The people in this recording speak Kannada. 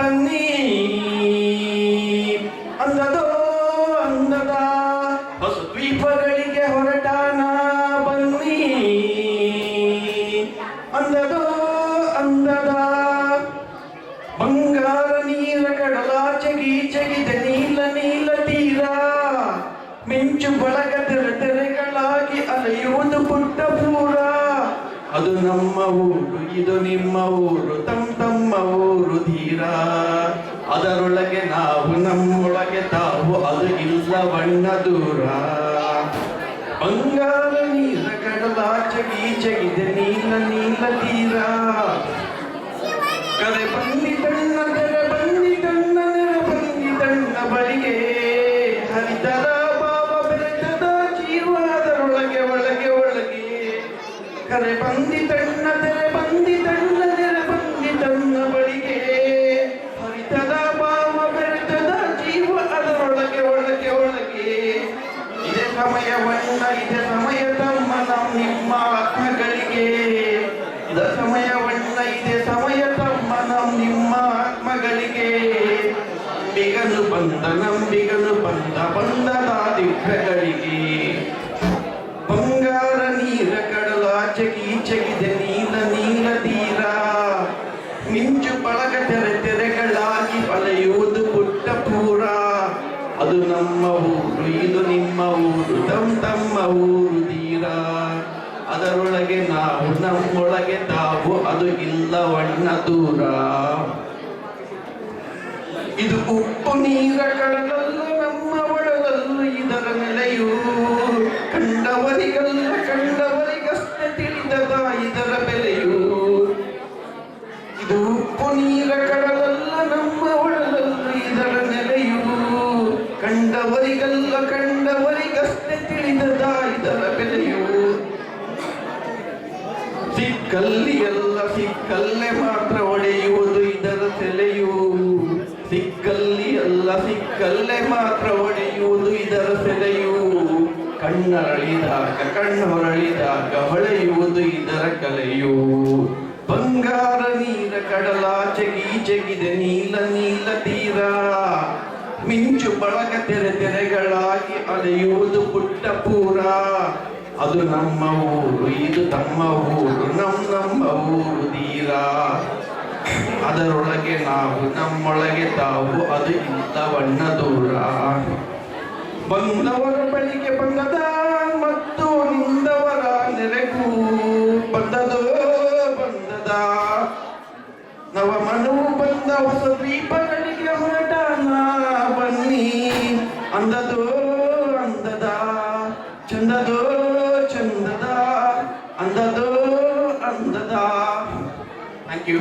ಬನ್ನಿ ಅಂದದೋ ಅಂದದ ಹೊಸ ದ್ವೀಪಗಳಿಗೆ ಹೊರಟಾನ ಬನ್ನಿ ಅಂದದೋ ಅಂದದ ಬಂಗಾರ ನೀರ ಕಡಲಾಚೆ ಗೀಚೆಗಿದೆ ನೀಲ ನೀಲ ತೀರ ಮಿಂಚು ಬಳಗ ತೆರೆಗಳಾಗಿ ಅಲೆಯುವುದು ಪುಟ್ಟ ಪೂರ ಅದು ನಮ್ಮ ಊರು ಇದು ನಿಮ್ಮ ಊರು ತಮ್ಮ ಊರು ಧೀರ ಅದರೊಳಗೆ ನಾವು ನಮ್ಮೊಳಗೆ ತಾವು ಅದು ಇಲ್ಲ ಬಣ್ಣ ದೂರ ಬಂಗಾರ ನೀರ ಕಡಲಾಚೆ ಗೀಚೆಗಿದೆ ನೀಲ ನೀಲ ತೀರ ಕರೆ ಬಂದಿತಣ್ಣ ತೆರೆ ಬಂದಿತಣ್ಣ ನೆರೆ ಬಂದಿತಣ್ಣ ಬಳಿಗೆ ಹರಿತದ ಭಾವ ಬೆರೆತದ ಜೀವ ಅದರೊಳಗೆ ಒಳಗೆ ಒಳಗೆ ಕರೆ ಬಂದಿತಣ್ಣ ತೆರೆ ಬಂದಿತಣ್ಣ ನೆರೆ ಬಂದಿತಣ್ಣ ಬಳಿಗೆ ಹರಿತದ ಭಾವ ಬೆರೆತದ ಜೀವ ಅದರೊಳಗೆ ಒಳಗೆ ಒಳಗೆ ಇದೇ ಸಮಯವನ್ನ ಇದೇ ಸಮಯ ತಮ್ಮ ನಿಮ್ಮ ಆತ್ಮಗಳಿಗೆ ಇದ ಸಮಯವನ್ನ ಇದೇ ಸಮಯ ತಮ್ಮ ನಿಮ್ಮ ಆತ್ಮಗಳಿಗೆ ನಂಬಿಗನು ಬಂದ ಬಂದದ ದಿವ್ಯಗಳಿಗೆ ಬಂಗಾರ ನೀರ ಕಡಲಾಚೆ ಗೀಚೆಗಿದೆ ನೀಲ ನೀಲ ತೀರ ಮಿಂಚು ಬಳಗ ತೆರೆಗಳಾಗಿ ಅಲೆಯುವುದು ಪುಟ್ಟ ಪೂರ ಅದು ನಮ್ಮ ಊರು ಇದು ನಿಮ್ಮ ಊರು ತಮ್ಮ ಊರು ತೀರ ಅದರೊಳಗೆ ನಾವು ನಮ್ಮೊಳಗೆ ತಾವು ಅದು ಇಲ್ಲ ಬಣ್ಣ ದೂರ ಇದು ಉಪ್ಪು ನೀರ ಕಡಲಲ್ಲ ನಮ್ಮ ಒಡಲಲ್ಲ ಇದರ ನೆಲೆಯು ಕಂಡವರಿಗಷ್ಟೇ ತಿಳಿದದ ಇದರ ಬೆಲೆಯು ಇದು ಉಪ್ಪು ನೀರ ಕಡಲಲ್ಲ ನಮ್ಮ ಒಡಲಲ್ಲ ಇದರ ನೆಲೆಯು ಕಂಡವರಿಗಷ್ಟೇ ತಿಳಿದದ ಇದರ ಬೆಲೆಯು ಸಿಕ್ಕಲ್ಲೇ ಮಾತ್ರ ಒಡೆಯುವುದು ಇದರ ಸೆಲೆಯು ಸಿಕ್ಕಲ್ಲೇ ಮಾತ್ರ ಒಡೆಯುವುದು ಇದರ ಸೆಲೆಯು ಕಣ್ಣೊರಳಿದಾಗ ಹೊಳೆಯುವುದು ಇದರ ಕಲೆಯು ಬಂಗಾರ ನೀರ ಕಡಲಾಚೆ ಗೀಚೆಗಿದೆ ನೀಲ ನೀಲ ತೀರ ಮಿಂಚು ಬಳಗ ತೆರೆಗಳಾಗಿ ಅಲೆಯುವುದು ಪುಟ್ಟ ಪೂರ ಅದು ನಮ್ಮ ಊರು ಇದು ತಮ್ಮ ಊರು ನಮ್ಮ ಊರು ತೀರ ಅದರೊಳಗೆ ನಾವು ನಮ್ಮೊಳಗೆ ತಾವು ಅದು ಇಲ್ಲ ಬಣ್ಣ ದೂರ ಬಂದವರ ಬಳಿಗೆ ಬಂದದ ಮತ್ತು ನಿಂದವರ ನೆರೆಗೂ ಬಂದದೋ ಬಂದದ ನವಮನವು ಬಂದ ಹೊಸ ದ್ವೀಪಗಳಿಗೆ ಹೊರಟಾನ ಬನ್ನಿ ಅಂದದೋ ಅಂದದ ಚಂದದೋ ಚಂದದ ಅಂದದೋ ಅಂದದ ಥ್ಯಾಂಕ್ ಯು